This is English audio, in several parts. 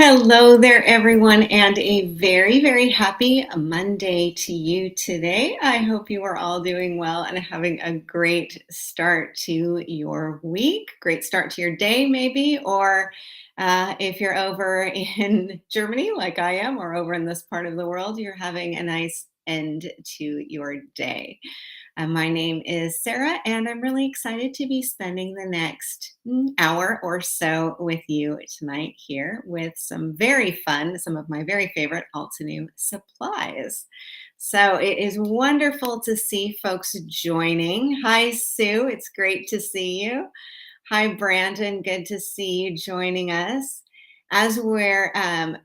Hello there, everyone, and a very, very happy Monday to you today. I hope you are all doing well and having a great start to your week, great start to your day, maybe, or if you're over in Germany, like I am, or over in this part of the world, you're having a nice end to your day. My name is Sarah, and I'm really excited to be spending the next hour or so with you tonight here with some of my very favorite Altenew supplies. So it is wonderful to see folks joining. Hi, Sue. It's great to see you. Hi, Brandon. Good to see you joining us. As we're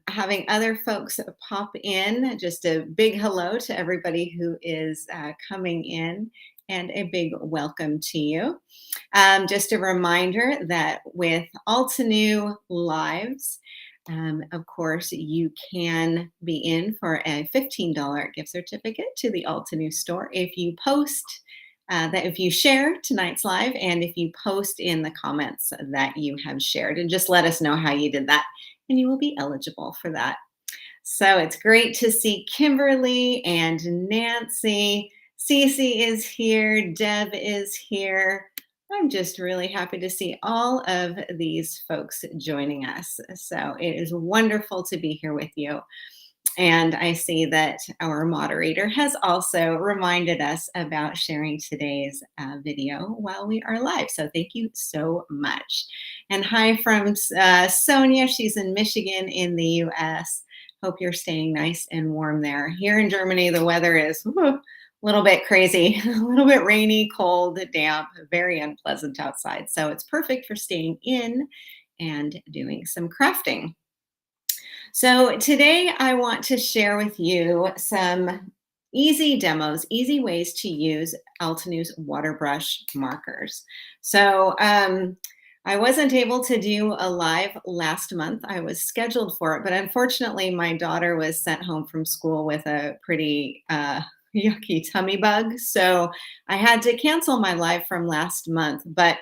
having other folks pop in, just a big hello to everybody who is coming in and a big welcome to you. Just a reminder that with Altenew Lives, of course, you can be in for a $15 gift certificate to the Altenew store if you post that if you share tonight's live and if you post in the comments that you have shared and just let us know how you did that and you will be eligible for that. So it's great to see Kimberly and Nancy. Cece is here. Deb is here. I'm just really happy to see all of these folks joining us. So it is wonderful to be here with you. And I see that our moderator has also reminded us about sharing today's video while we are live. So thank you so much. And hi from Sonia. She's in Michigan in the US. Hope you're staying nice and warm there. Here in Germany, the weather is a little bit crazy, a little bit rainy, cold, damp, very unpleasant outside. So it's perfect for staying in and doing some crafting. So today I want to share with you some easy demos, easy ways to use Altenew's water brush markers. So I wasn't able to do a live last month. I was scheduled for it, but unfortunately my daughter was sent home from school with a pretty yucky tummy bug. So I had to cancel my live from last month, but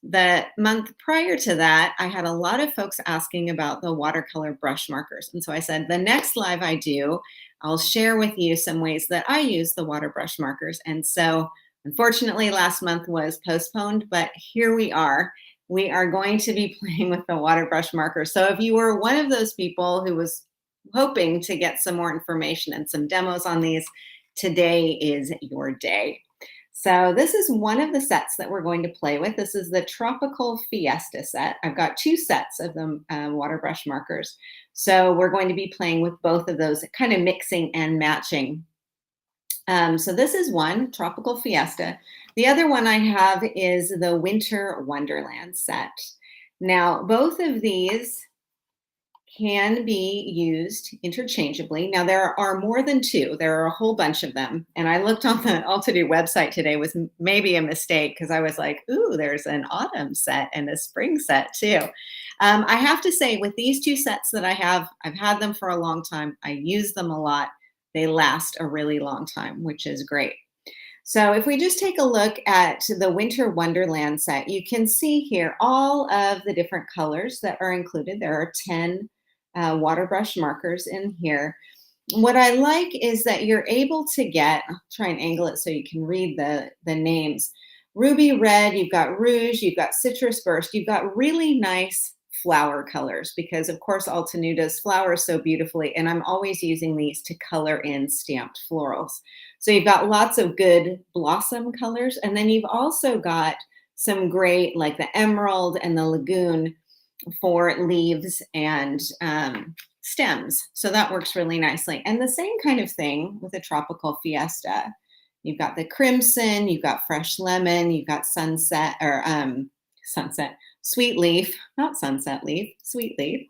the month prior to that, I had a lot of folks asking about the watercolor brush markers. And so I said, the next live I do, I'll share with you some ways that I use the water brush markers. And so unfortunately, last month was postponed, but here we are. We are going to be playing with the water brush markers. So if you were one of those people who was hoping to get some more information and some demos on these, today is your day. So this is one of the sets that we're going to play with. This is the Tropical Fiesta set. I've got two sets of the water brush markers. So we're going to be playing with both of those, kind of mixing and matching. So this is one, Tropical Fiesta. The other one I have is the Winter Wonderland set. Now, both of these can be used interchangeably. Now, there are more than two. There are a whole bunch of them. And I looked on the Altenew website today was maybe a mistake because I was like, ooh, there's an autumn set and a spring set too. I have to say with these two sets that I have, I've had them for a long time. I use them a lot. They last a really long time, which is great. So if we just take a look at the Winter Wonderland set, you can see here all of the different colors that are included. There are 10 water brush markers in here. What I like is that you're able to get, I'll try and angle it so you can read the names. Ruby Red, you've got Rouge, you've got Citrus Burst, you've got really nice flower colors because of course Altenew does flowers so beautifully and I'm always using these to color in stamped florals. So you've got lots of good blossom colors and then you've also got some great like the emerald and the lagoon for leaves and stems. So that works really nicely. And the same kind of thing with a Tropical Fiesta. You've got the crimson, you've got fresh lemon, you've got sunset or sweet leaf, not sunset leaf, sweet leaf.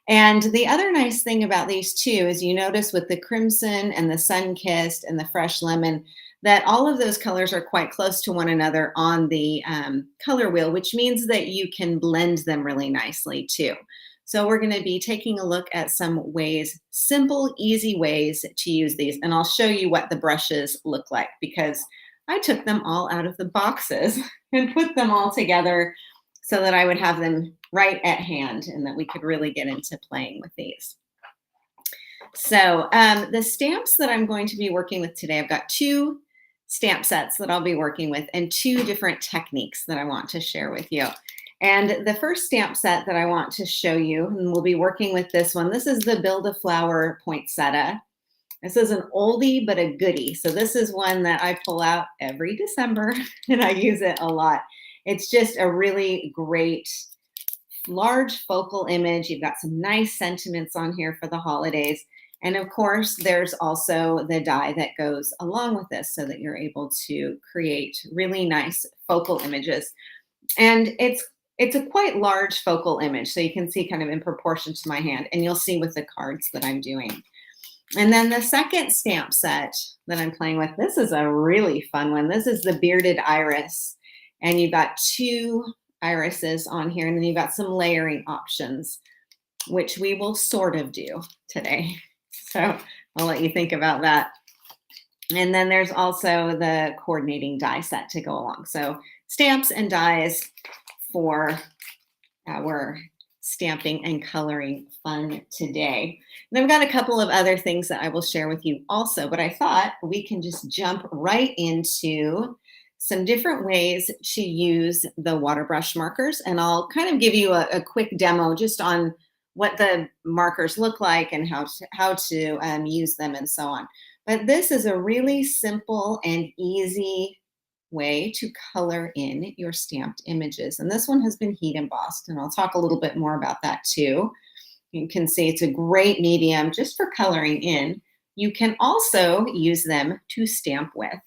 And the other nice thing about these two is you notice with the crimson and the sun-kissed and the fresh lemon that all of those colors are quite close to one another on the color wheel, which means that you can blend them really nicely too. So we're going to be taking a look at some ways, simple, easy ways to use these. And I'll show you what the brushes look like because I took them all out of the boxes and put them all together so that I would have them right at hand and that we could really get into playing with these. So the stamps that I'm going to be working with today, I've got two stamp sets that I'll be working with and two different techniques that I want to share with you. And the first stamp set that I want to show you, and we'll be working with this one, this is the Build a Flower poinsettia. This is an oldie but a goodie. So this is one that I pull out every December and I use it a lot. It's just a really great large focal image. You've got some nice sentiments on here for the holidays. And of course, there's also the die that goes along with this so that you're able to create really nice focal images. And it's a quite large focal image, so you can see kind of in proportion to my hand, and you'll see with the cards that I'm doing. And then the second stamp set that I'm playing with, this is a really fun one. This is the Bearded Iris, and you've got two irises on here, and then you've got some layering options, which we will sort of do today. So I'll let you think about that. And then there's also the coordinating die set to go along. So stamps and dies for our stamping and coloring fun today. And I've got a couple of other things that I will share with you also, but I thought we can just jump right into some different ways to use the water brush markers. And I'll kind of give you a quick demo just on what the markers look like and how to use them and so on. But this is a really simple and easy way to color in your stamped images. And this one has been heat embossed, and I'll talk a little bit more about that too. You can see it's a great medium just for coloring in. You can also use them to stamp with.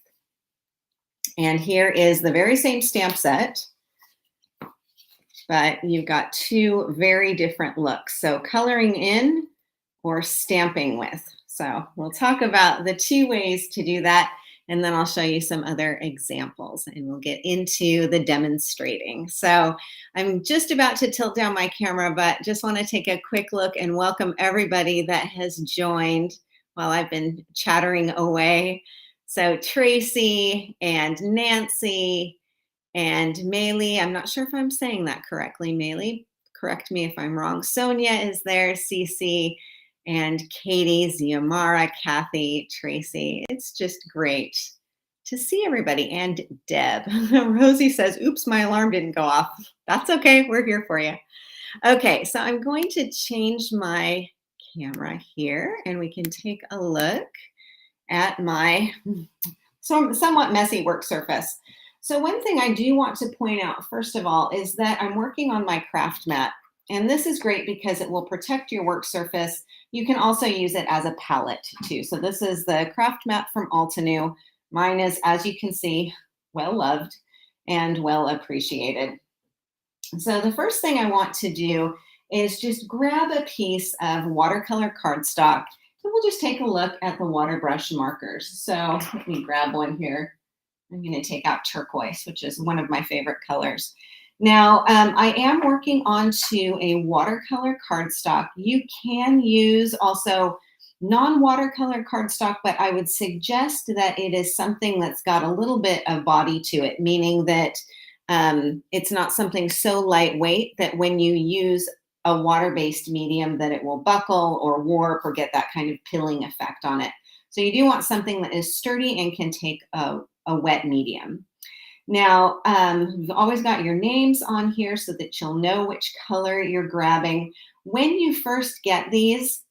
And here is the very same stamp set, but you've got two very different looks. So coloring in or stamping with. So we'll talk about the two ways to do that, and then I'll show you some other examples and we'll get into the demonstrating. So I'm just about to tilt down my camera, but just want to take a quick look and welcome everybody that has joined while I've been chattering away. So Tracy and Nancy and Maylee, I'm not sure if I'm saying that correctly. Maylee, correct me if I'm wrong. Sonia is there, Cece, and Katie, Ziamara, Kathy, Tracy. It's just great to see everybody. And Deb. Rosie says, oops, my alarm didn't go off. That's okay, we're here for you. Okay, so I'm going to change my camera here and we can take a look at my somewhat messy work surface. So one thing I do want to point out, first of all, is that I'm working on my craft mat. And this is great because it will protect your work surface. You can also use it as a palette too. So this is the craft mat from Altenew. Mine is, as you can see, well loved and well appreciated. So the first thing I want to do is just grab a piece of watercolor cardstock, and we'll just take a look at the water brush markers. So let me grab one here. I'm going to take out turquoise, which is one of my favorite colors. Now, I am working onto a watercolor cardstock. You can use also non-watercolor cardstock, but I would suggest that it is something that's got a little bit of body to it, meaning that it's not something so lightweight that when you use a water-based medium that it will buckle or warp or get that kind of pilling effect on it. So you do want something that is sturdy and can take a wet medium. Now, you've always got your names on here so that you'll know which color you're grabbing. When you first get these,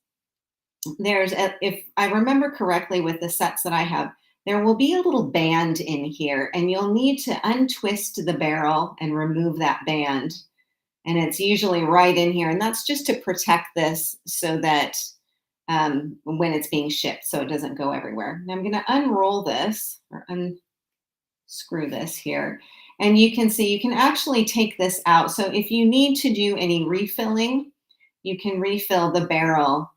if I remember correctly with the sets that I have, there will be a little band in here and you'll need to untwist the barrel and remove that band. And it's usually right in here. And that's just to protect this so that when it's being shipped, so it doesn't go everywhere. Now I'm going to unroll this or unscrew this here. And you can see you can actually take this out. So if you need to do any refilling, you can refill the barrel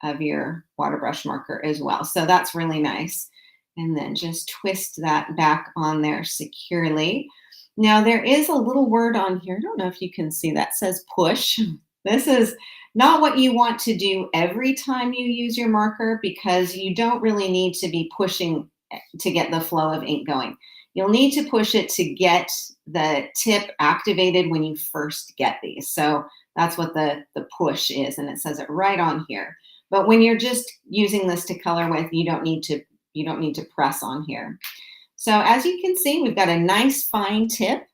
of your water brush marker as well. So that's really nice. And then just twist that back on there securely. Now there is a little word on here. I don't know if you can see that, says push. This is not what you want to do every time you use your marker because you don't really need to be pushing to get the flow of ink going. You'll need to push it to get the tip activated when you first get these. So that's what the push is, and it says it right on here. But when you're just using this to color with, you don't need to press on here. So as you can see, we've got a nice fine tip.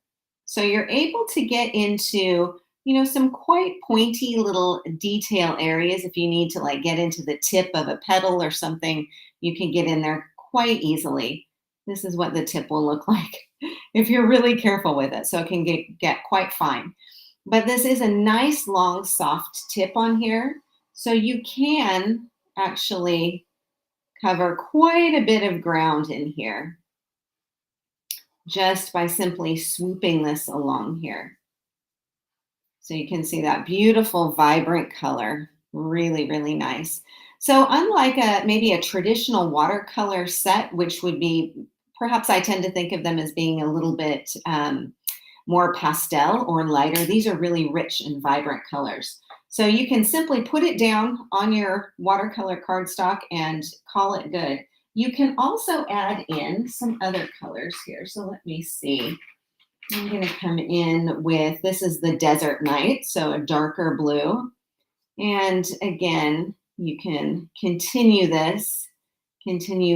So you're able to get into, some quite pointy little detail areas. If you need to like get into the tip of a petal or something, you can get in there quite easily. This is what the tip will look like if you're really careful with it. So it can get quite fine. But this is a nice long soft tip on here. So you can actually cover quite a bit of ground in here just by simply swooping this along here. So you can see that beautiful, vibrant color. Really, really nice. So unlike maybe a traditional watercolor set, which would be, perhaps I tend to think of them as being a little bit more pastel or lighter. These are really rich and vibrant colors. So you can simply put it down on your watercolor cardstock and call it good. You can also add in some other colors here. So let me see. I'm going to come in with, this is the Desert Night, so a darker blue. And again, you can continue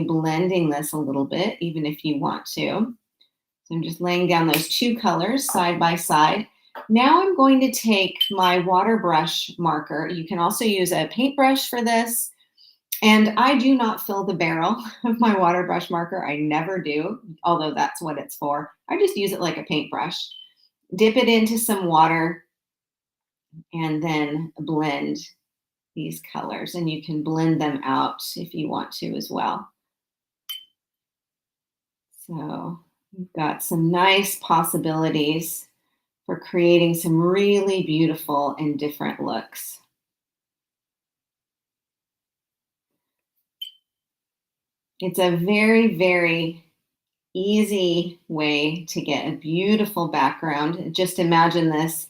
blending this a little bit, even if you want to. So I'm just laying down those two colors side by side. Now I'm going to take my water brush marker. You can also use a paintbrush for this. And I do not fill the barrel of my water brush marker. I never do, although that's what it's for. I just use it like a paintbrush. Dip it into some water and then blend these colors. And you can blend them out if you want to as well. So you've got some nice possibilities for creating some really beautiful and different looks. It's a very, very easy way to get a beautiful background. Just imagine this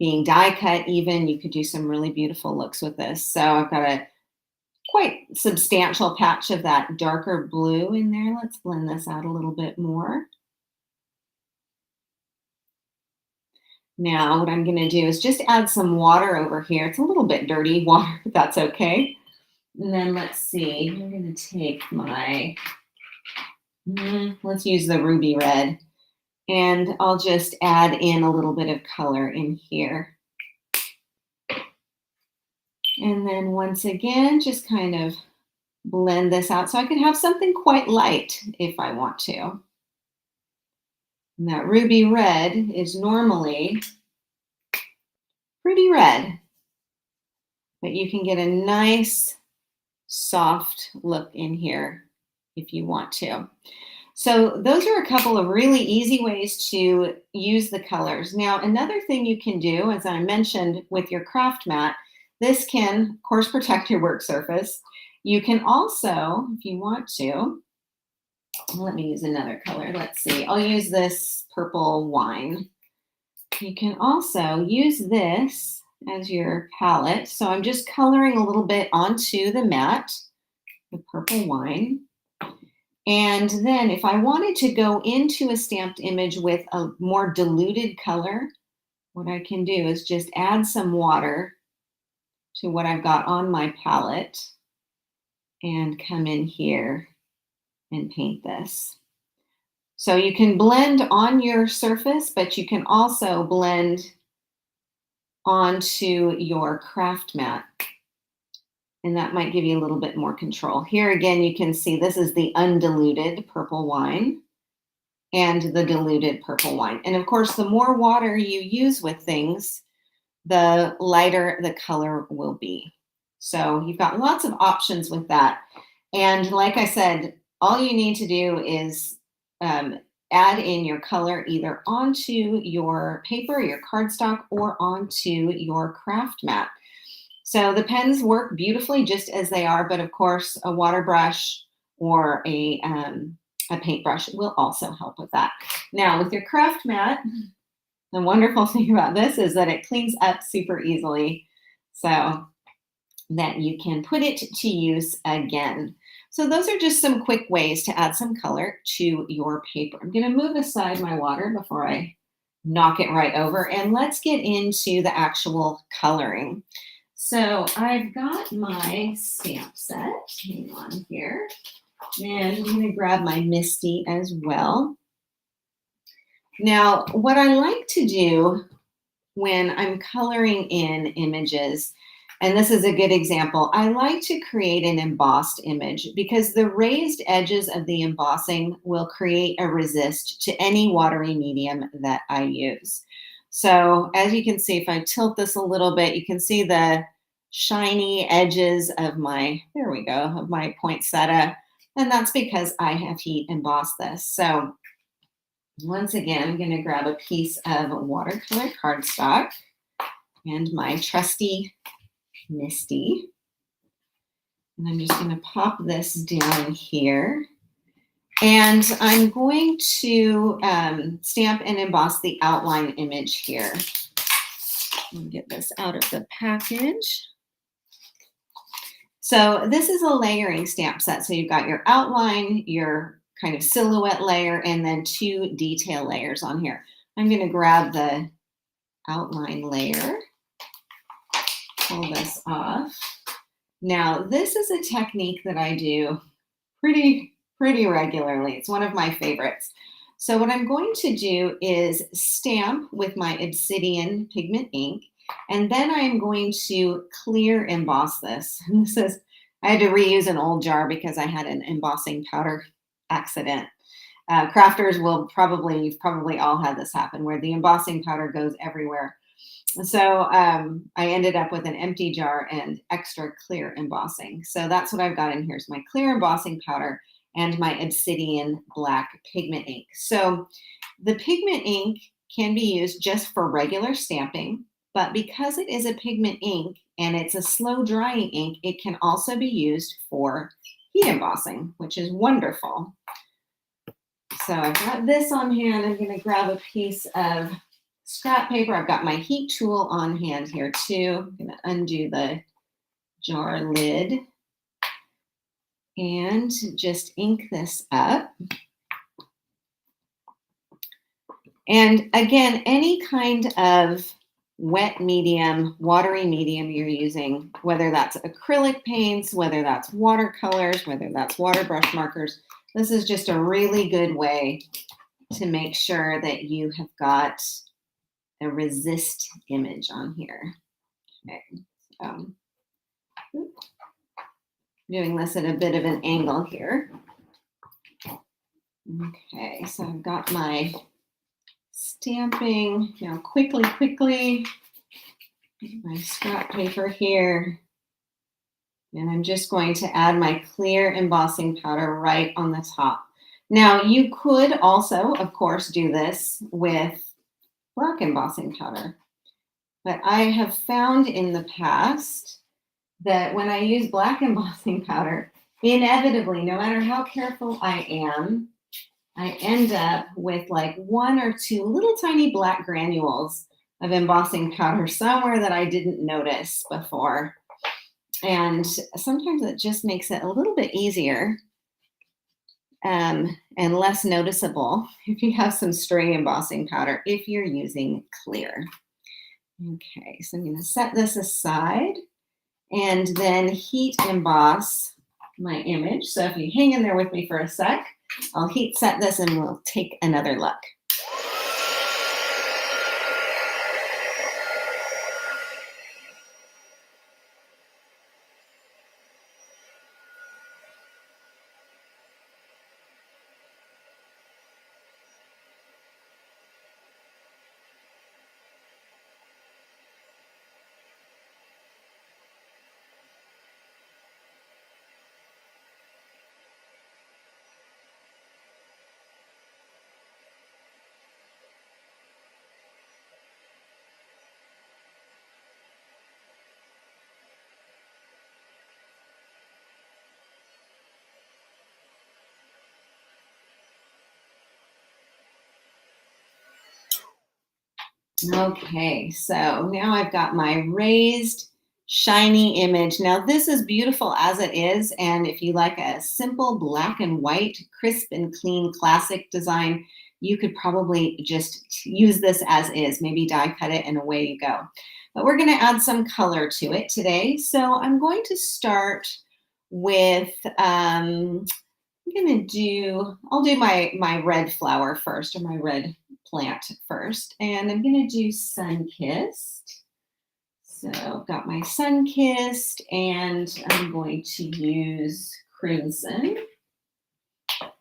being die cut even. You could do some really beautiful looks with this. So I've got a quite substantial patch of that darker blue in there. Let's blend this out a little bit more. Now what I'm going to do is just add some water over here. It's a little bit dirty water, but that's okay. And then let's see, I'm going to take my, let's use the ruby red. And I'll just add in a little bit of color in here. And then once again, just kind of blend this out so I can have something quite light if I want to. And that ruby red is normally pretty red, but you can get a nice soft look in here if you want to. So those are a couple of really easy ways to use the colors. Now, another thing you can do, as I mentioned with your craft mat, this can, of course, protect your work surface. You can also, if you want to, let me use another color. Let's see. I'll use this purple wine. You can also use this as your palette. So I'm just coloring a little bit onto the mat, the purple wine. And then if I wanted to go into a stamped image with a more diluted color, what I can do is just add some water to what I've got on my palette and come in here and paint this. So you can blend on your surface, but you can also blend onto your craft mat. And that might give you a little bit more control. Here again, you can see this is the undiluted purple wine and the diluted purple wine. And of course, the more water you use with things, the lighter the color will be. So you've got lots of options with that. And like I said, all you need to do is add in your color either onto your paper, your cardstock, or onto your craft mat. So the pens work beautifully just as they are, but of course a water brush or a paintbrush will also help with that. Now with your craft mat, the wonderful thing about this is that it cleans up super easily so that you can put it to use again. So those are just some quick ways to add some color to your paper. I'm going to move aside my water before I knock it right over, and let's get into the actual coloring. So I've got my stamp set. Hang on here. And I'm going to grab my Misty as well. Now, what I like to do when I'm coloring in images, and this is a good example, I like to create an embossed image because the raised edges of the embossing will create a resist to any watery medium that I use. So as you can see, if I tilt this a little bit, you can see the shiny edges of my, there we go, of my poinsettia. And that's because I have heat embossed this. So once again, I'm going to grab a piece of watercolor cardstock and my trusty Misty. And I'm just going to pop this down here. And I'm going to stamp and emboss the outline image here. Let me get this out of the package. So this is a layering stamp set. So you've got your outline, your kind of silhouette layer, and then 2 detail layers on here. I'm going to grab the outline layer, pull this off. Now, this is a technique that I do pretty regularly. It's one of my favorites. So what I'm going to do is stamp with my obsidian pigment ink, and then I'm going to clear emboss this. And this is, I had to reuse an old jar because I had an embossing powder accident. Crafters will probably, you've probably all had this happen where the embossing powder goes everywhere. So I ended up with an empty jar and extra clear embossing. So that's what I've got in here is my clear embossing powder and my obsidian black pigment ink. So the pigment ink can be used just for regular stamping, but because it is a pigment ink and it's a slow drying ink, it can also be used for heat embossing, which is wonderful. So I've got this on hand. I'm going to grab a piece of scrap paper. I've got my heat tool on hand here too. I'm going to undo the jar lid and just ink this up. And again, any kind of wet medium, watery medium you're using, whether that's acrylic paints, whether that's watercolors, whether that's water brush markers, this is just a really good way to make sure that you have got a resist image on here. Okay, so doing this at a bit of an angle here. Okay, so I've got my stamping, now quickly, my scrap paper here. And I'm just going to add my clear embossing powder right on the top. Now you could also, of course, do this with black embossing powder. But I have found in the past that when I use black embossing powder, inevitably, no matter how careful I am, I end up with like 1 or 2 little tiny black granules of embossing powder somewhere that I didn't notice before. And sometimes it just makes it a little bit easier and less noticeable if you have some stray embossing powder if you're using clear. Okay, so I'm going to set this aside and then heat emboss my image. So if you hang in there with me for a sec, I'll heat set this and we'll take another look. Okay, so now I've got my raised shiny image. Now, this is beautiful as it is, and if you like a simple black and white, crisp and clean classic design, you could probably just use this as is, maybe die cut it and away you go. But we're going to add some color to it today. So I'm going to start with, I'll do my red flower first, or my red plant first, and I'm going to do sun-kissed. So I've got my sun-kissed, and I'm going to use crimson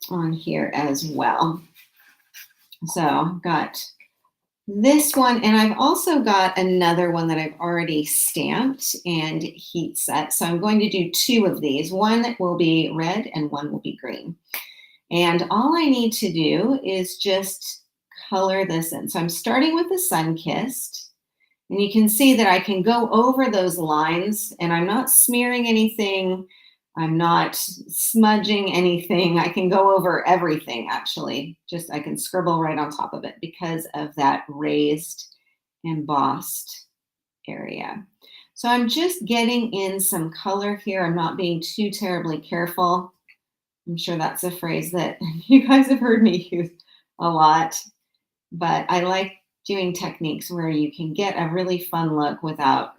on here as well. So I've got this one, and I've also got another one that I've already stamped and heat set. So I'm going to do two of these. One will be red and one will be green. And all I need to do is just color this in. So I'm starting with the sun-kissed. And you can see that I can go over those lines, and I'm not smearing anything. I'm not smudging anything. I can go over everything, actually. Just I can scribble right on top of it because of that raised embossed area. So I'm just getting in some color here. I'm not being too terribly careful. I'm sure that's a phrase that you guys have heard me use a lot, but I like doing techniques where you can get a really fun look without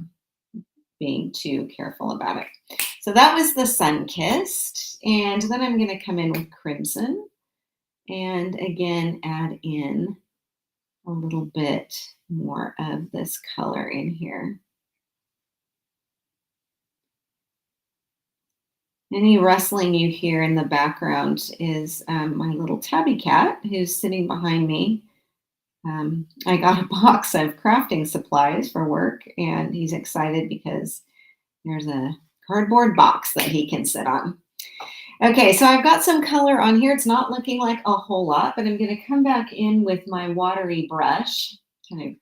being too careful about it. So that was the sun-kissed, and then I'm going to come in with crimson and again add in a little bit more of this color in here. Any rustling you hear in the background is my little tabby cat who's sitting behind me. I got a box of crafting supplies for work, and he's excited because there's a cardboard box that he can sit on. Okay, so I've got some color on here. It's not looking like a whole lot, but I'm going to come back in with my watery brush, kind of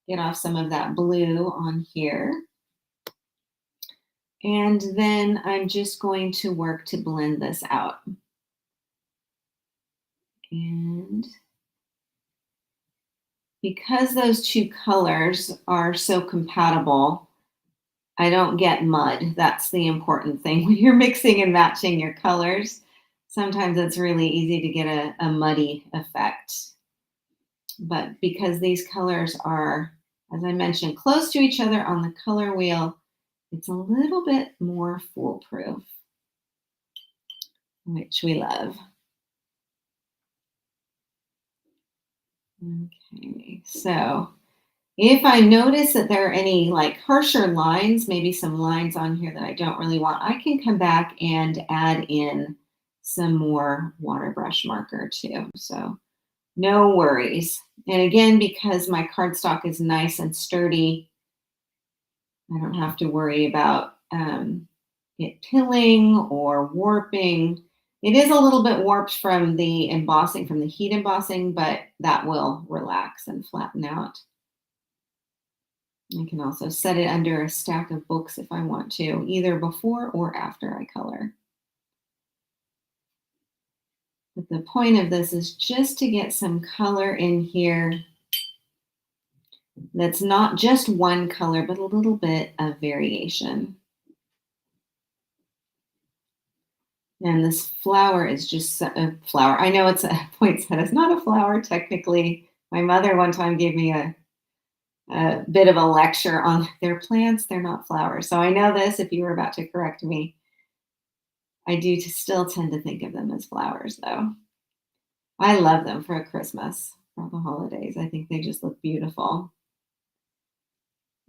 get off some of that blue on here. And then I'm just going to work to blend this out. And because those two colors are so compatible, I don't get mud. That's the important thing. When you're mixing and matching your colors, sometimes it's really easy to get a muddy effect. But because these colors are, as I mentioned, close to each other on the color wheel, it's a little bit more foolproof, which we love. Okay, so if I notice that there are any like harsher lines, maybe some lines on here that I don't really want, I can come back and add in some more water brush marker too. So no worries. And again, because my cardstock is nice and sturdy, I don't have to worry about it pilling or warping. It is a little bit warped from the embossing, from the heat embossing, but that will relax and flatten out. I can also set it under a stack of books if I want to, either before or after I color. But the point of this is just to get some color in here that's not just one color, but a little bit of variation. And this flower is just a flower. I know it's a poinsettia. Not a flower technically. My mother one time gave me a bit of a lecture on their plants. They're not flowers. So I know this if you were about to correct me. I do still tend to think of them as flowers though. I love them for Christmas, for the holidays. I think they just look beautiful.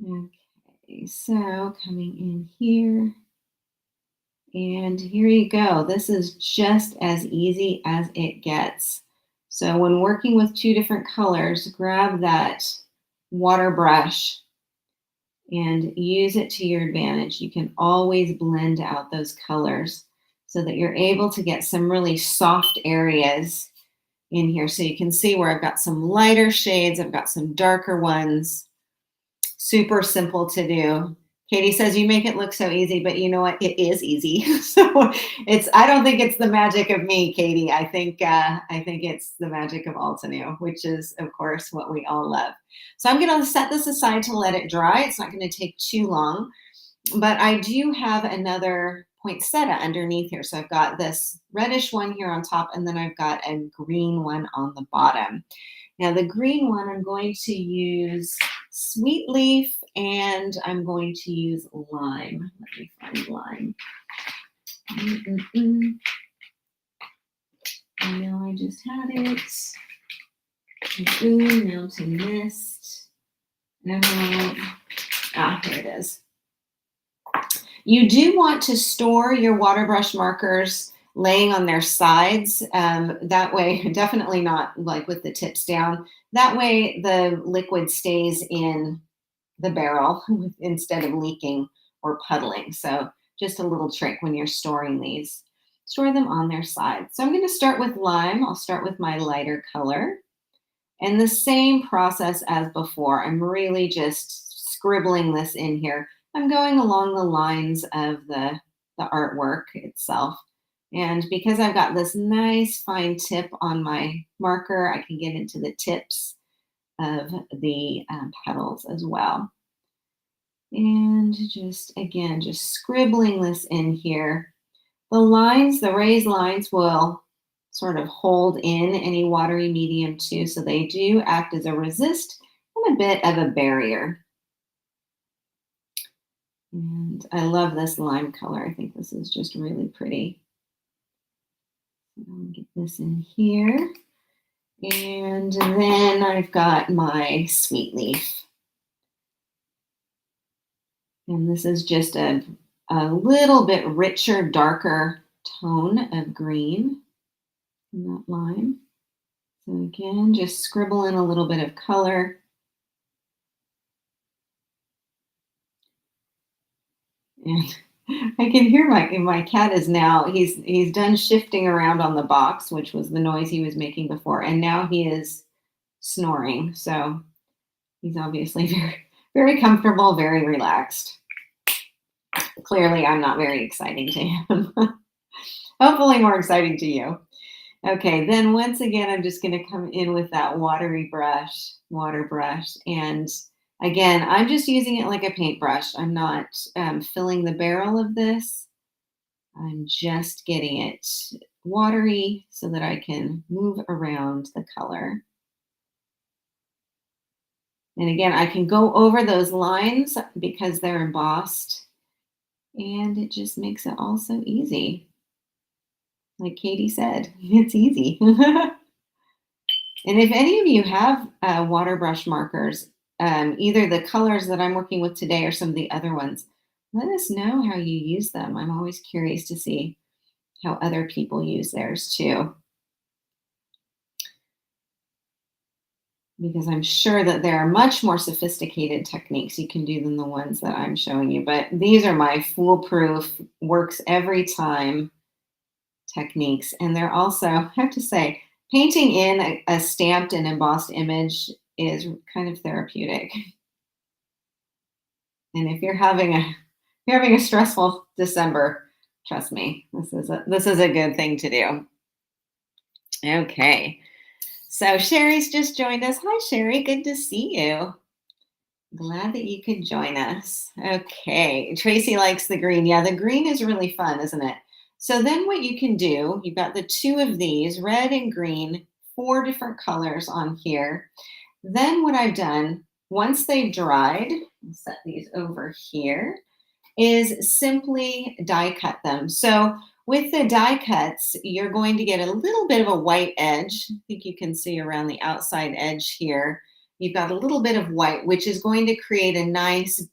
Okay, so coming in here. And here you go. This is just as easy as it gets. So when working with two different colors, grab that water brush and use it to your advantage. You can always blend out those colors so that you're able to get some really soft areas in here. So you can see where I've got some lighter shades, I've got some darker ones. Super simple to do. Katie says you make it look so easy, but you know what? It is easy. So I don't think it's the magic of me, Katie. I think it's the magic of Altenew, which is of course what we all love. So I'm going to set this aside to let it dry. It's not going to take too long, but I do have another poinsettia underneath here. So I've got this reddish one here on top, and then I've got a green one on the bottom. Now the green one, I'm going to use sweet leaf and I'm going to use lime. Let me find lime. I know I just had it. Mountain Mist. Here it is. You do want to store your water brush markers laying on their sides. That way, definitely not like with the tips down. That way the liquid stays in the barrel instead of leaking or puddling. So just a little trick when you're storing these. Store them on their sides. So I'm going to start with lime. I'll start with my lighter color. And the same process as before. I'm really just scribbling this in here. I'm going along the lines of the artwork itself. And because I've got this nice fine tip on my marker, I can get into the tips of the petals as well. And just, again, just scribbling this in here. The lines, the raised lines will sort of hold in any watery medium too, so they do act as a resist and a bit of a barrier. And I love this lime color. I think this is just really pretty. I'll get this in here. And then I've got my sweet leaf. And this is just a little bit richer, darker tone of green in that lime. So again, just scribble in a little bit of color. And I can hear my cat is now, he's done shifting around on the box, which was the noise he was making before. And now he is snoring. So he's obviously very, very comfortable, very relaxed. Clearly, I'm not very exciting to him. Hopefully more exciting to you. Okay, then once again, I'm just going to come in with that water brush. And again, I'm just using it like a paintbrush. I'm not filling the barrel of this. I'm just getting it watery so that I can move around the color. And again, I can go over those lines because they're embossed. And it just makes it all so easy. Like Katie said, it's easy. And if any of you have water brush markers, either the colors that I'm working with today or some of the other ones, let us know how you use them. I'm always curious to see how other people use theirs too. Because I'm sure that there are much more sophisticated techniques you can do than the ones that I'm showing you. But these are my foolproof, works every time techniques. And they're also, I have to say, painting in a stamped and embossed image is kind of therapeutic. And if you're having a stressful December, trust me, this is a good thing to do. Okay. So Sherry's just joined us. Hi, Sherry. Good to see you. Glad that you could join us. Okay. Tracy likes the green. Yeah, the green is really fun, isn't it? So then what you can do, you've got the two of these, red and green, 4 different colors on here. Then what I've done, once they've dried, I'll set these over here, is simply die cut them. So with the die cuts, you're going to get a little bit of a white edge. I think you can see around the outside edge here. You've got a little bit of white, which is going to create a nice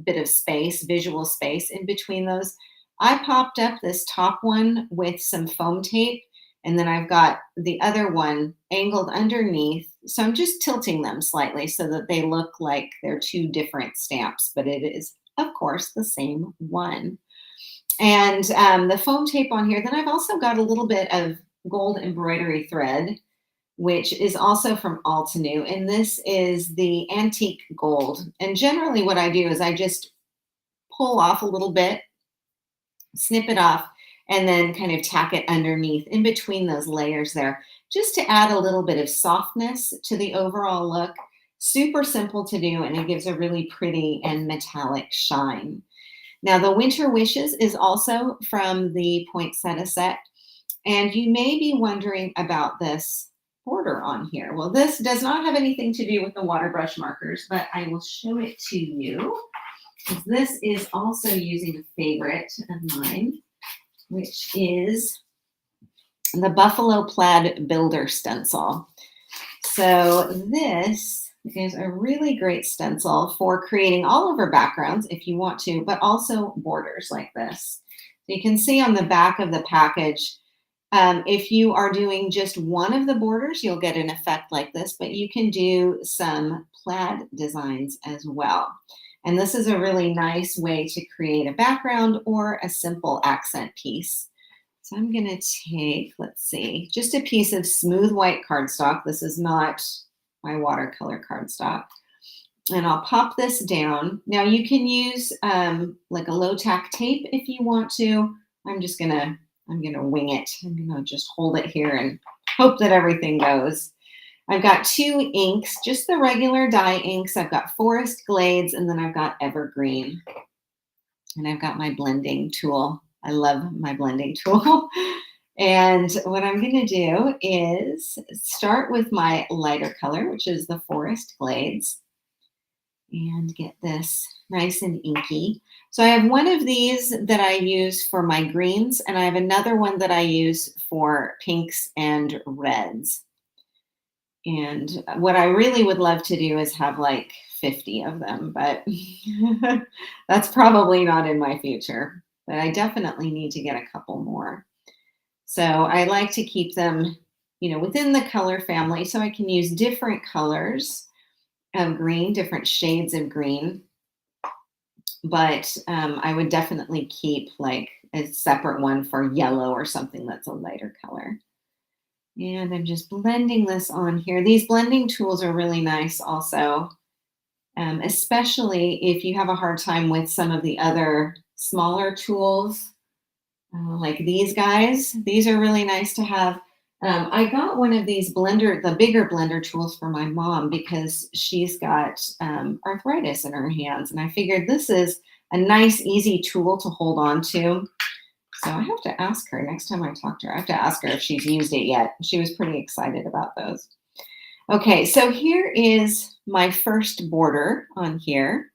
bit of space, visual space in between those. I popped up this top one with some foam tape, and then I've got the other one angled underneath. So I'm just tilting them slightly so that they look like they're 2 different stamps, but it is, of course, the same one. And the foam tape on here, then I've also got a little bit of gold embroidery thread, which is also from Altenew. And this is the antique gold. And generally what I do is I just pull off a little bit, snip it off, and then kind of tack it underneath in between those layers there, just to add a little bit of softness to the overall look. Super simple to do, and it gives a really pretty and metallic shine. Now, the Winter Wishes is also from the poinsettia set, and you may be wondering about this border on here. Well, this does not have anything to do with the water brush markers, but I will show it to you. This is also using a favorite of mine, which is the Buffalo Plaid Builder Stencil. So this is a really great stencil for creating all over backgrounds if you want to, but also borders like this. So you can see on the back of the package, if you are doing just one of the borders, you'll get an effect like this, but you can do some plaid designs as well. And this is a really nice way to create a background or a simple accent piece. So I'm going to take, let's see, just a piece of smooth white cardstock. This is not my watercolor cardstock. And I'll pop this down. Now you can use like a low tack tape if you want to. I'm gonna wing it. I'm gonna just hold it here and hope that everything goes. I've got 2 inks, just the regular dye inks. I've got Forest Glades, and then I've got Evergreen. And I've got my blending tool. I love my blending tool. And what I'm going to do is start with my lighter color, which is the Forest Glades, and get this nice and inky. So I have one of these that I use for my greens, and I have another one that I use for pinks and reds. And what I really would love to do is have like 50 of them, but that's probably not in my future. But I definitely need to get a couple more. So I like to keep them, within the color family, so I can use different colors of green, different shades of green. But I would definitely keep like a separate one for yellow or something that's a lighter color. And I'm just blending this on here. These blending tools are really nice also, especially if you have a hard time with some of the other smaller tools, like these guys. These are really nice to have. I got one of these the bigger blender tools for my mom because she's got arthritis in her hands. And I figured this is a nice, easy tool to hold on to. So I have to ask her next time I talk to her. I have to ask her if she's used it yet. She was pretty excited about those. Okay, so here is my first border on here.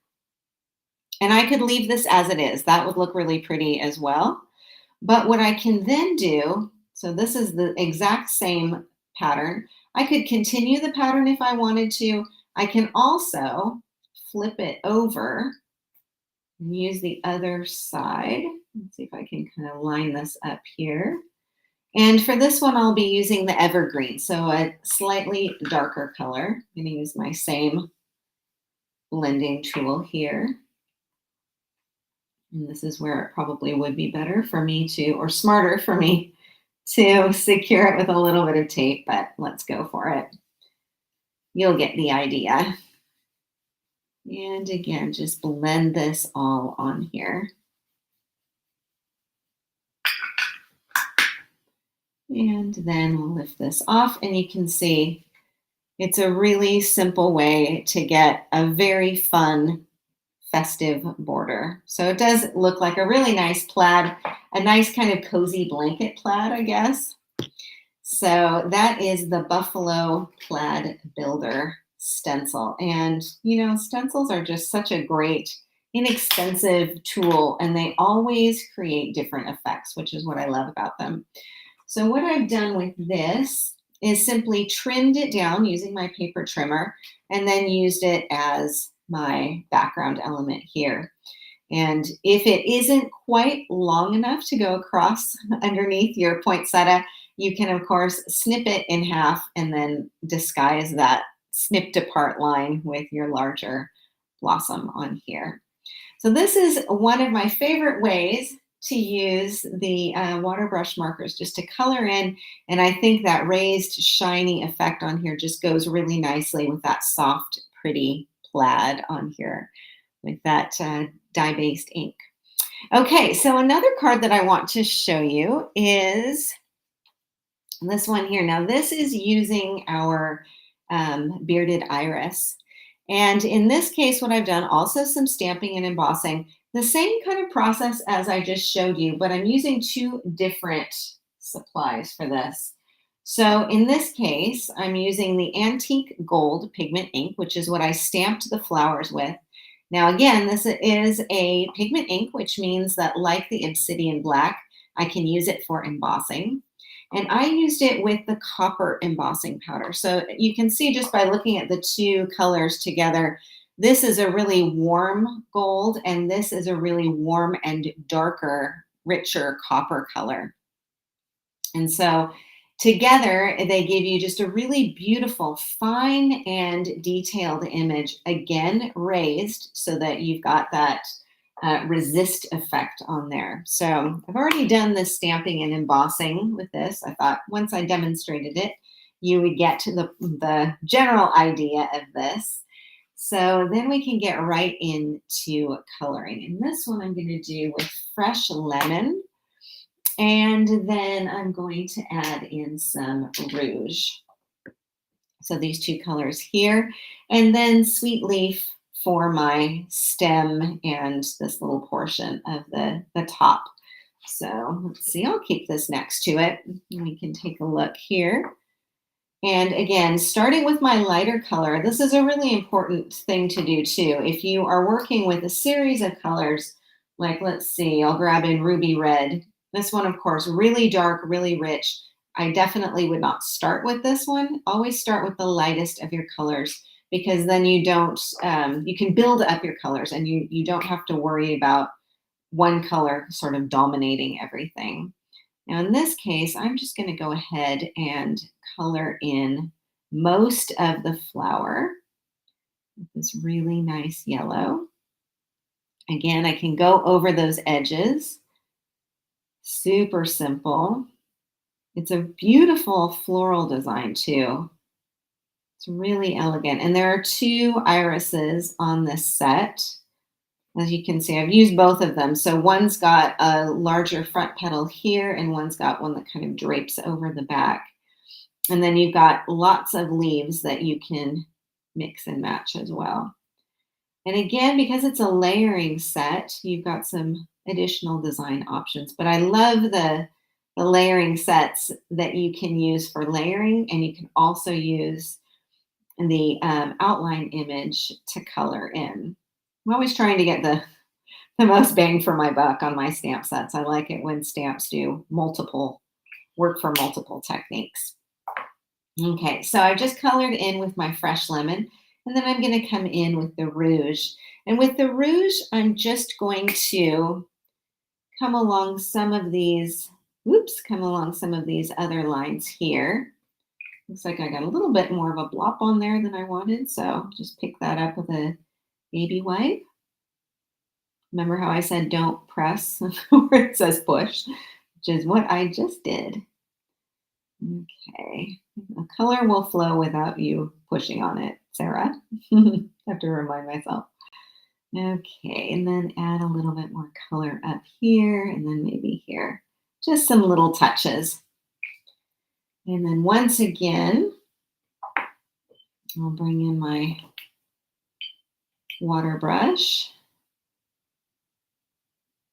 And I could leave this as it is. That would look really pretty as well. But what I can then do, so this is the exact same pattern. I could continue the pattern if I wanted to. I can also flip it over and use the other side. Let's see if I can kind of line this up here. And for this one, I'll be using the Evergreen, so a slightly darker color. I'm going to use my same blending tool here. And this is where it probably would be better for me to, or smarter for me to secure it with a little bit of tape, but let's go for it. You'll get the idea. And again, just blend this all on here. And then we'll lift this off, and you can see it's a really simple way to get a very fun, festive border. So it does look like a really nice plaid, a nice kind of cozy blanket plaid, I guess. So that is the Buffalo Plaid Builder stencil. And, stencils are just such a great, inexpensive tool, and they always create different effects, which is what I love about them. So what I've done with this is simply trimmed it down using my paper trimmer, and then used it as my background element here. And if it isn't quite long enough to go across underneath your poinsettia, you can, of course, snip it in half and then disguise that snipped apart line with your larger blossom on here. So this is one of my favorite ways to use the water brush markers, just to color in. And I think that raised, shiny effect on here just goes really nicely with that soft, pretty plaid on here. with that dye-based ink. Okay, so another card that I want to show you is this one here. Now, this is using our bearded iris. And in this case, what I've done, also some stamping and embossing, the same kind of process as I just showed you, but I'm using two different supplies for this. So in this case, I'm using the antique gold pigment ink, which is what I stamped the flowers with. Now, again, this is a pigment ink, which means that like the obsidian black, I can use it for embossing. And I used it with the copper embossing powder. So you can see just by looking at the two colors together, this is a really warm gold, and this is a really warm and darker, richer copper color. And so together, they give you just a really beautiful, fine and detailed image, again, raised so that you've got that resist effect on there. So I've already done the stamping and embossing with this. I thought once I demonstrated it, you would get to the general idea of this. So then we can get right into coloring. And this one I'm going to do with fresh lemon. And then I'm going to add in some rouge. So these two colors here. And then sweet leaf for my stem and this little portion of the top. So let's see, I'll keep this next to it. We can take a look here. And again, starting with my lighter color, this is a really important thing to do too. If you are working with a series of colors, like let's see, I'll grab in ruby red. This one, of course, really dark, really rich. I definitely would not start with this one. Always start with the lightest of your colors, because then you don't, you can build up your colors and you don't have to worry about one color sort of dominating everything. Now in this case, I'm just going to go ahead and color in most of the flower with this really nice yellow. Again, I can go over those edges. Super simple. It's a beautiful floral design too. It's really elegant. And there are two irises on this set. As you can see, I've used both of them. So one's got a larger front petal here, and one's got one that kind of drapes over the back. And then you've got lots of leaves that you can mix and match as well. And again, because it's a layering set, you've got some additional design options. But I love the layering sets that you can use for layering, and you can also use the outline image to color in. I'm always trying to get the most bang for my buck on my stamp sets. I like it when stamps do work for multiple techniques. Okay, so I've just colored in with my fresh lemon, and then I'm going to come in with the rouge. And with the rouge, I'm just going to come along some of these, other lines here. Looks like I got a little bit more of a blop on there than I wanted, so just pick that up with a baby wipe. Remember how I said don't press where it says push, which is what I just did. Okay, the color will flow without you pushing on it, Sarah. I have to remind myself. Okay, and then add a little bit more color up here, and then maybe here. Just some little touches. And then once again, I'll bring in my water brush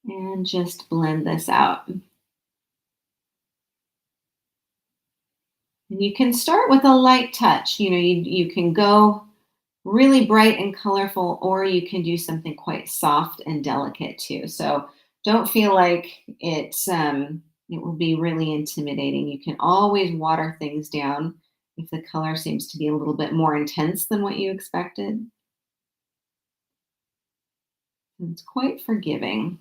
and just blend this out. And you can start with a light touch. You know, you can go really bright and colorful, or you can do something quite soft and delicate too. So don't feel like it will be really intimidating. You can always water things down if the color seems to be a little bit more intense than what you expected. It's quite forgiving.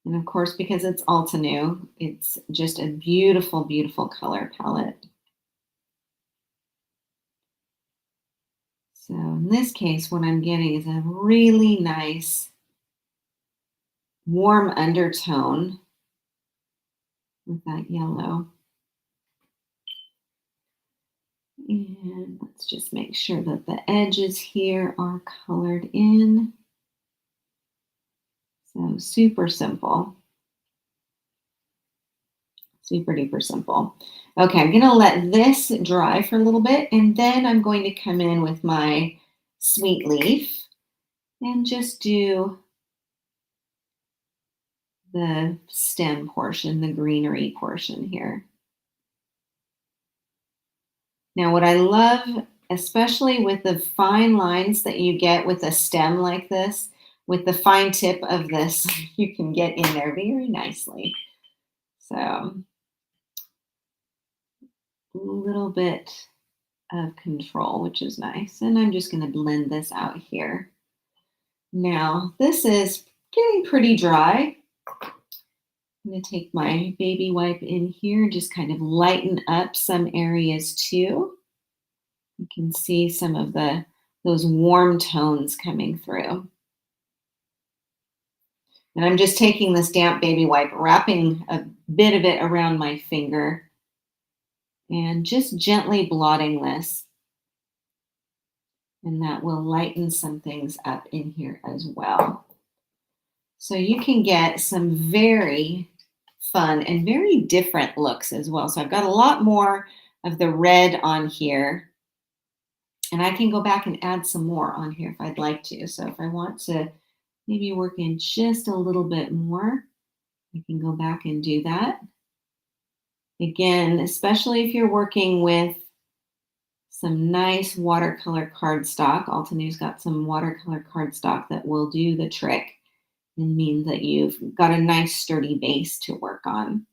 And of course, because it's Altenew, it's just a beautiful, beautiful color palette. So in this case, what I'm getting is a really nice warm undertone with that yellow. And let's just make sure that the edges here are colored in. So super simple. Super duper simple. Okay, I'm going to let this dry for a little bit, and then I'm going to come in with my sweet leaf and just do the stem portion, the greenery portion here. Now, what I love, especially with the fine lines that you get with a stem like this, with the fine tip of this, you can get in there very nicely. So a little bit of control, which is nice. And I'm just going to blend this out here. Now, this is getting pretty dry. I'm going to take my baby wipe in here and just kind of lighten up some areas too. You can see some of those warm tones coming through. And I'm just taking this damp baby wipe, wrapping a bit of it around my finger, and just gently blotting this. And that will lighten some things up in here as well. So you can get some very fun and very different looks as well. So I've got a lot more of the red on here. And I can go back and add some more on here if I'd like to. So if I want to maybe work in just a little bit more, I can go back and do that. Again, especially if you're working with some nice watercolor cardstock. Altenews got some watercolor cardstock that will do the trick and mean that you've got a nice sturdy base to work on.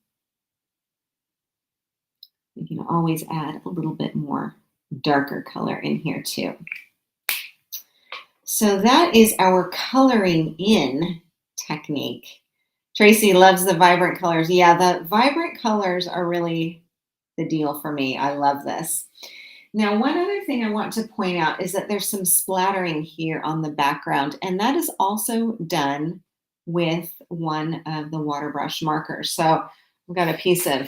You can always add a little bit more darker color in here too. So that is our coloring in technique. Tracy loves the vibrant colors. Yeah, the vibrant colors are really the deal for me. I love this. Now, one other thing I want to point out is that there's some splattering here on the background, and that is also done with one of the water brush markers. So I've got a piece of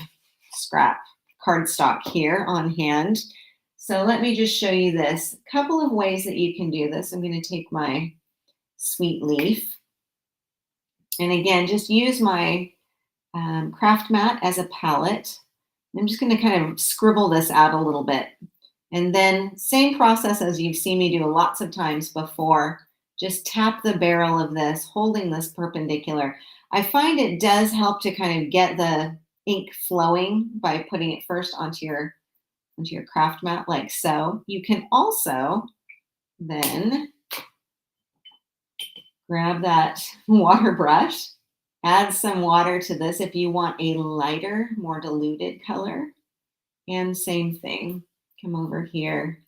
scrap cardstock here on hand. So let me just show you this. A couple of ways that you can do this. I'm going to take my sweet leaf, and again, just use my craft mat as a palette. I'm just going to kind of scribble this out a little bit. And then same process as you've seen me do lots of times before. Just tap the barrel of this, holding this perpendicular. I find it does help to kind of get the ink flowing by putting it first onto your craft mat like so. You can also then grab that water brush, add some water to this if you want a lighter, more diluted color. And same thing. Come over here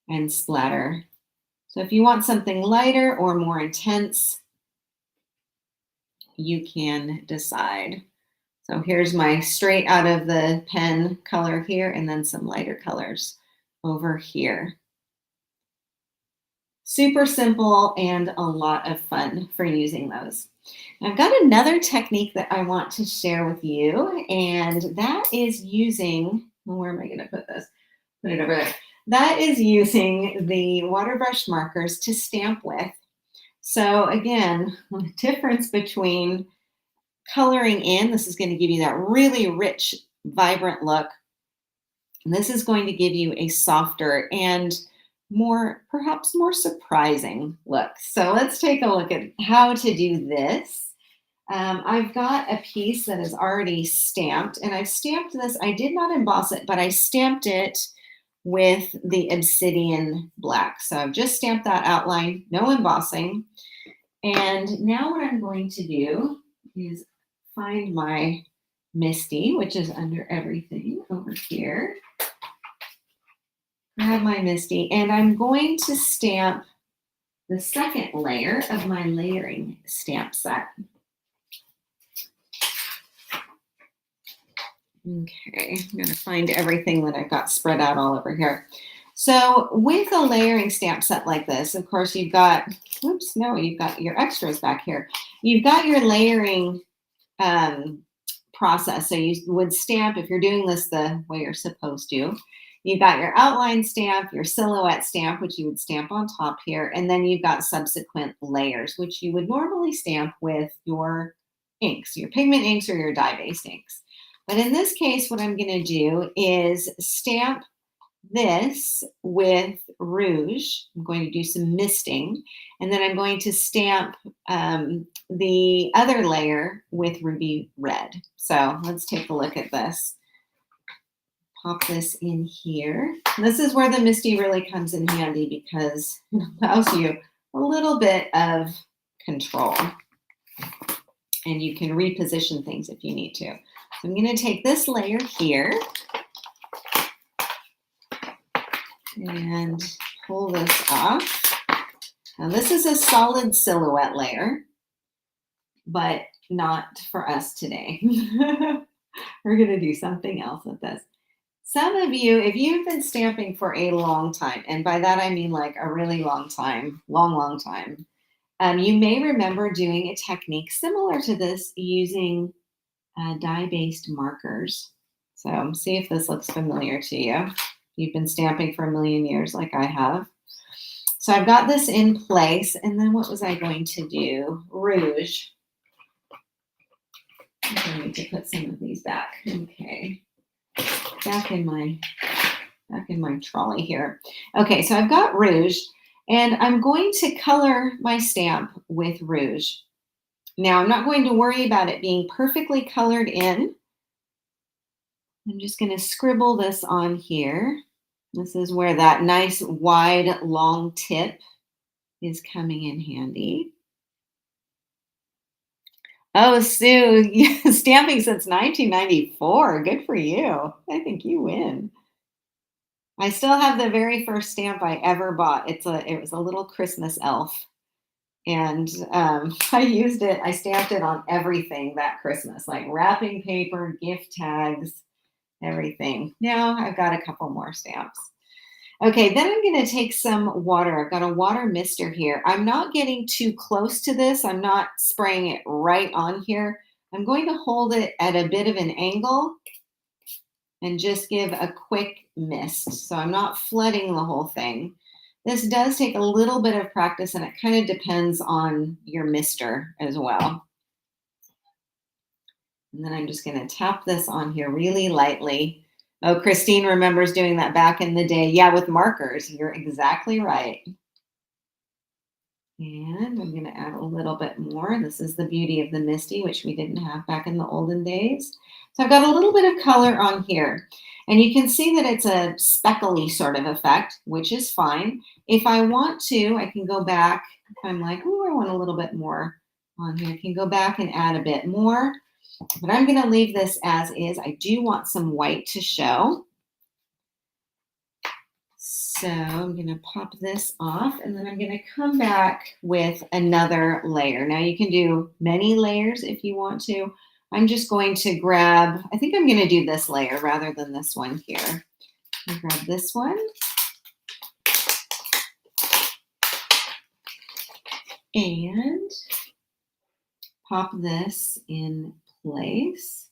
and splatter. So if you want something lighter or more intense, you can decide. So here's my straight out of the pen color here, and then some lighter colors over here. Super simple and a lot of fun for using those. I've got another technique that I want to share with you, and that is using, well, where am I going to put this? Put it over there. That is using the water brush markers to stamp with. So again, the difference between coloring in, this is going to give you that really rich, vibrant look. And this is going to give you a softer and perhaps more surprising look. So let's take a look at how to do this. I've got a piece that is already stamped, and I've stamped this. I did not emboss it, but I stamped it with the obsidian black. So I've just stamped that outline, no embossing. And now what I'm going to do is find my Misty, which is under everything over here. Grab my Misty, and I'm going to stamp the second layer of my layering stamp set. Okay, I'm going to find everything that I've got spread out all over here. So with a layering stamp set like this, of course, you've got, you've got your extras back here. You've got your layering process. So you would stamp, if you're doing this the way you're supposed to, You've got your outline stamp, your silhouette stamp, which you would stamp on top here, and then you've got subsequent layers, which you would normally stamp with your inks, your pigment inks or your dye-based inks. But in this case, what I'm going to do is stamp this with rouge. I'm going to do some misting, and then I'm going to stamp the other layer with ruby red. So let's take a look at this. Pop this in here. This is where the misty really comes in handy because it allows you a little bit of control, and you can reposition things if you need to. So I'm going to take this layer here and pull this off. Now this is a solid silhouette layer, but not for us today. We're going to do something else with this. Some of you, if you've been stamping for a long time, and by that I mean like a really long time, long time, you may remember doing a technique similar to this using dye-based markers. So see if this looks familiar to you. You've been stamping for a million years like I have. So I've got this in place, and then what was I going to do? Rouge. I need to put some of these back. Okay. Back in my trolley here. Okay, so I've got rouge, and I'm going to color my stamp with rouge. Now, I'm not going to worry about it being perfectly colored in. I'm just going to scribble this on here. This is where that nice wide long tip is coming in handy. Oh, Sue, stamping since 1994. Good for you. I think you win. I still have the very first stamp I ever bought. It was a little Christmas elf. And I used it, I stamped it on everything that Christmas, like wrapping paper, gift tags, everything. Now I've got a couple more stamps. Okay, then I'm going to take some water. I've got a water mister here. I'm not getting too close to this. I'm not spraying it right on here. I'm going to hold it at a bit of an angle and just give a quick mist. So I'm not flooding the whole thing. This does take a little bit of practice, and it kind of depends on your mister as well. And then I'm just going to tap this on here really lightly. Oh, Christine remembers doing that back in the day. Yeah, with markers. You're exactly right. And I'm going to add a little bit more. This is the beauty of the Misty, which we didn't have back in the olden days. So I've got a little bit of color on here. And you can see that it's a speckly sort of effect, which is fine. If I want to, I can go back. If I'm like, oh, I want a little bit more on here, I can go back and add a bit more. But I'm going to leave this as is. I do want some white to show. So I'm going to pop this off, and then I'm going to come back with another layer. Now you can do many layers if you want to. I'm just going to grab, I think I'm going to do this layer rather than this one here. I'll grab this one. And pop this in place,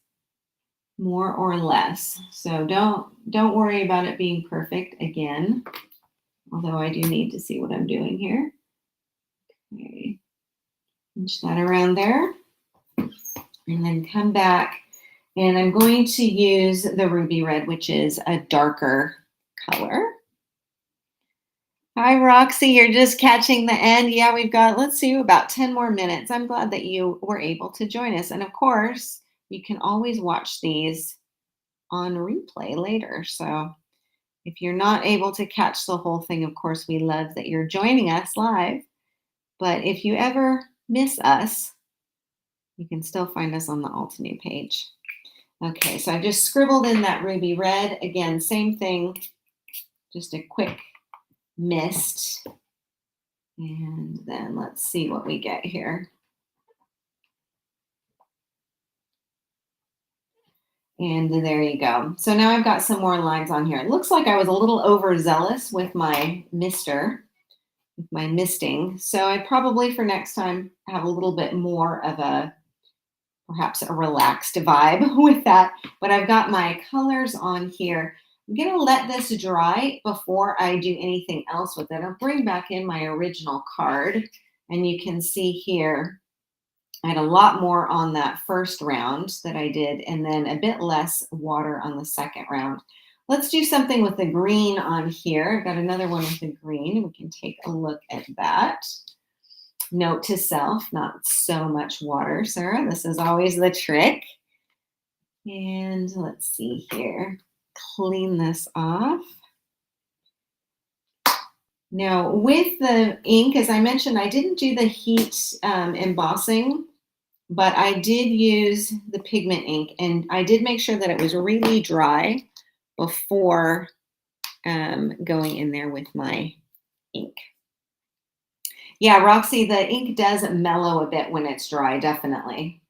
more or less. So don't worry about it being perfect again, although I do need to see what I'm doing here. Okay, pinch that around there, and then come back, and I'm going to use the ruby red, which is a darker color. Hi, Roxy, you're just catching the end. Yeah, we've got, let's see, about 10 more minutes. I'm glad that you were able to join us. And of course, you can always watch these on replay later. So if you're not able to catch the whole thing, of course, we love that you're joining us live. But if you ever miss us, you can still find us on the Altenew page. Okay, so I just scribbled in that ruby red. Again, same thing, just a quick mist. And then let's see what we get here. And there you go. So now I've got some more lines on here. It looks like I was a little overzealous with my mister, with my misting. So I probably for next time have a little bit more of a, perhaps a relaxed vibe with that. But I've got my colors on here. I'm going to let this dry before I do anything else with it. I'll bring back in my original card, and you can see here I had a lot more on that first round that I did, and then a bit less water on the second round. Let's do something with the green on here. I've got another one with the green. We can take a look at that. Note to self, not so much water, Sarah. This is always the trick. And let's see here. Clean this off. Now, with the ink, as I mentioned, I didn't do the heat embossing, but I did use the pigment ink, and I did make sure that it was really dry before going in there with my ink. Yeah, Roxy, the ink does mellow a bit when it's dry, definitely.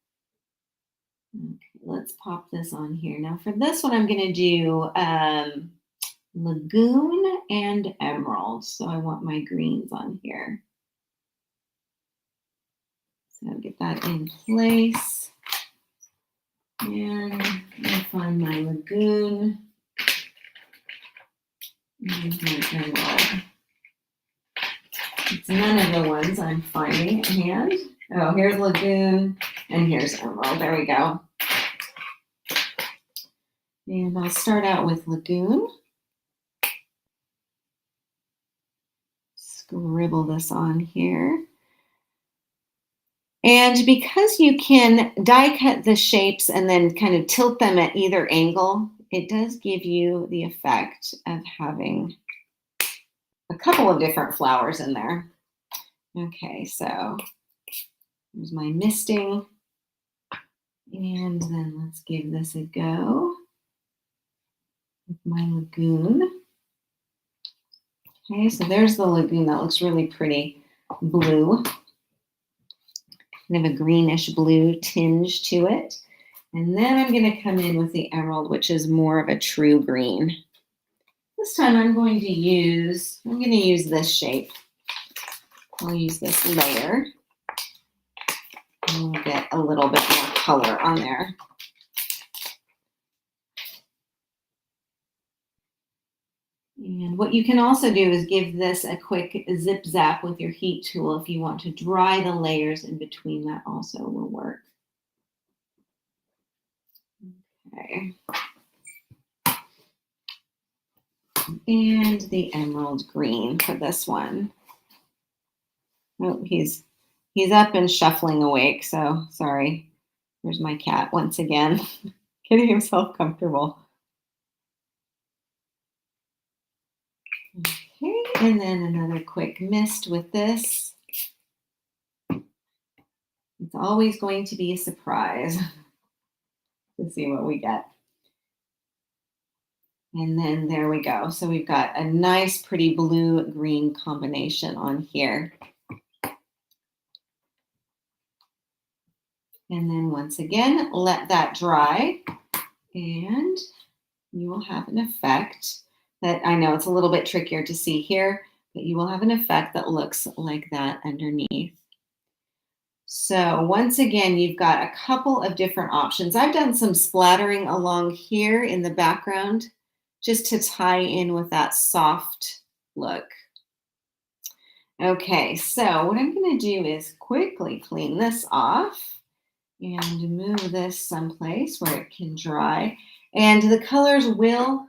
Okay, let's pop this on here. Now for this one, I'm going to do Lagoon and Emerald. So I want my greens on here. So I'll get that in place. And I'll find my Lagoon and my Emerald. It's none of the ones I'm finding at hand. Oh, here's Lagoon and here's Emerald. There we go. And I'll start out with Lagoon. Scribble this on here. And because you can die cut the shapes and then kind of tilt them at either angle, it does give you the effect of having a couple of different flowers in there. Okay, so here's my misting. And then let's give this a go with my Lagoon. Okay, so there's the Lagoon. That looks really pretty blue. Kind of a greenish blue tinge to it. And then I'm going to come in with the Emerald, which is more of a true green. This time I'm going to use this shape. I'll use this layer. And we'll get a little bit more color on there. And what you can also do is give this a quick zip zap with your heat tool if you want to dry the layers in between. That also will work. Okay. And the emerald green for this one. Oh, he's up and shuffling awake, so sorry. There's my cat once again, getting himself comfortable. Okay, and then another quick mist with this. It's always going to be a surprise to see what we get. And then there we go. So we've got a nice, pretty blue-green combination on here. And then once again, let that dry, and you will have an effect that, I know it's a little bit trickier to see here, but you will have an effect that looks like that underneath. So once again, you've got a couple of different options. I've done some splattering along here in the background just to tie in with that soft look. Okay, so what I'm going to do is quickly clean this off and move this someplace where it can dry. And the colors will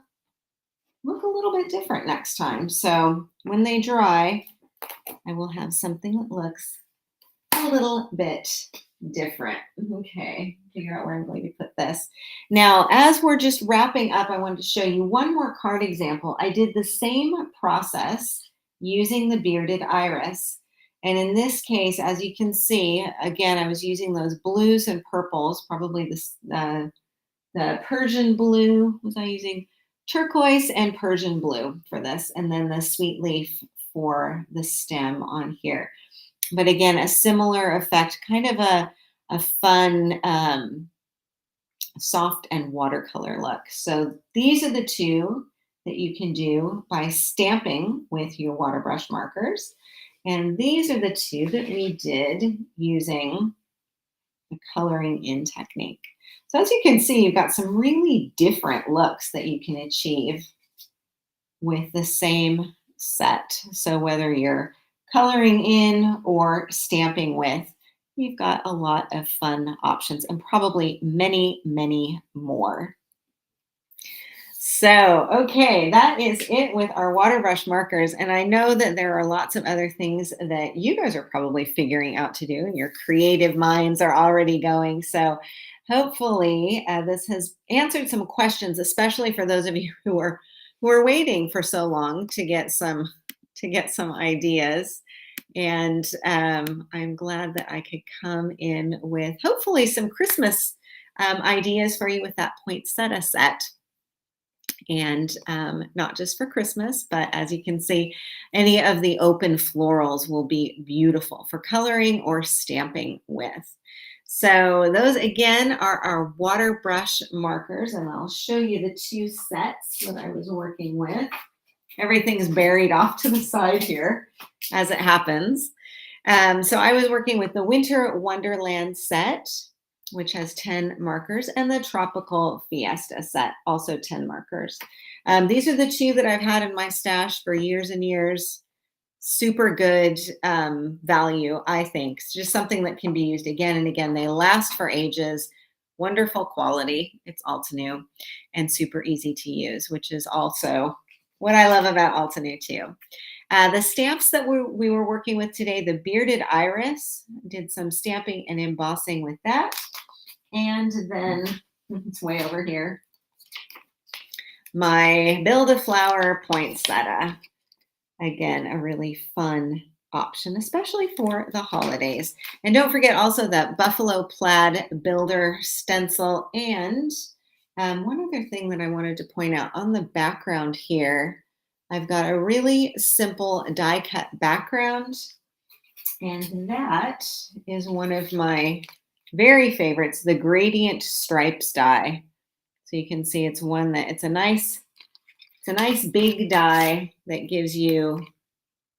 look a little bit different next time. So when they dry, I will have something that looks a little bit different. Okay, figure out where I'm going to put this. Now, as we're just wrapping up, I wanted to show you one more card example. I did the same process using the bearded iris. And in this case, as you can see, again, I was using those blues and purples, probably the Persian blue. Was I using turquoise and Persian blue for this? And then the sweet leaf for the stem on here. But again, a similar effect, kind of a fun, soft and watercolor look. So these are the two that you can do by stamping with your water brush markers. And these are the two that we did using the coloring in technique. So as you can see, you've got some really different looks that you can achieve with the same set. So whether you're coloring in or stamping with, you've got a lot of fun options and probably many, many more. So, okay, that is it with our water brush markers. And I know that there are lots of other things that you guys are probably figuring out to do, and your creative minds are already going. So, hopefully, this has answered some questions, especially for those of you who are waiting for so long to get some ideas. And I'm glad that I could come in with hopefully some Christmas ideas for you with that poinsettia set, and not just for Christmas, but as you can see, any of the open florals will be beautiful for coloring or stamping with. So those again are our water brush markers, and I'll show you the two sets that I was working with. Everything's buried off to the side here as it happens. So I was working with the Winter Wonderland set, which has 10 markers, and the Tropical Fiesta set, also 10 markers. These are the two that I've had in my stash for years and years. Super good value, I think. It's just something that can be used again and again. They last for ages, wonderful quality. It's Altenew and super easy to use, which is also what I love about Altenew too. The stamps that we were working with today, the Bearded Iris, did some stamping and embossing with that. And then it's way over here, my Build a Flower poinsettia. Again, a really fun option, especially for the holidays. And don't forget also that Buffalo Plaid Builder stencil. And one other thing that I wanted to point out on the background here, I've got a really simple die cut background. And that is one of my very favorites, the Gradient Stripes die. So you can see it's one that it's a nice big die that gives you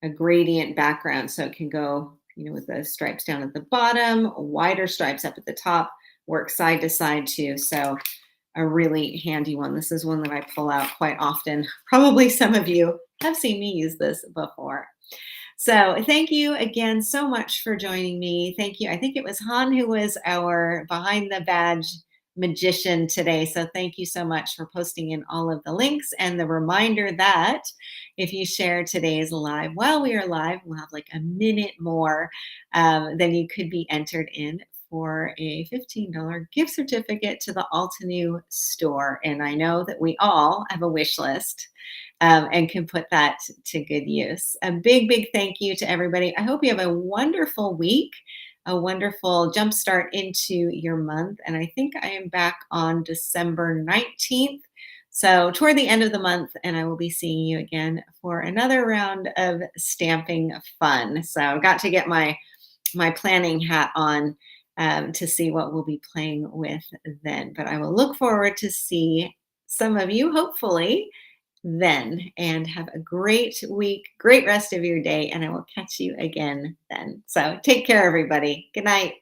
a gradient background. So it can go, with the stripes down at the bottom, wider stripes up at the top, work side to side too. So a really handy one. This is one that I pull out quite often. Probably some of you have seen me use this before. So thank you again so much for joining me. Thank you. I think it was Han who was our behind the badge magician today. So thank you so much for posting in all of the links, and the reminder that if you share today's live while we are live, we'll have like a minute more, then you could be entered in for a $15 gift certificate to the Altenew store. And I know that we all have a wish list, and can put that to good use. A big, big thank you to everybody. I hope you have a wonderful week, a wonderful jumpstart into your month. And I think I am back on December 19th. So toward the end of the month, and I will be seeing you again for another round of stamping fun. So I've got to get my planning hat on to see what we'll be playing with then. But I will look forward to see some of you, hopefully, then. And have a great week, great rest of your day, and I will catch you again then. So take care, everybody. Good night.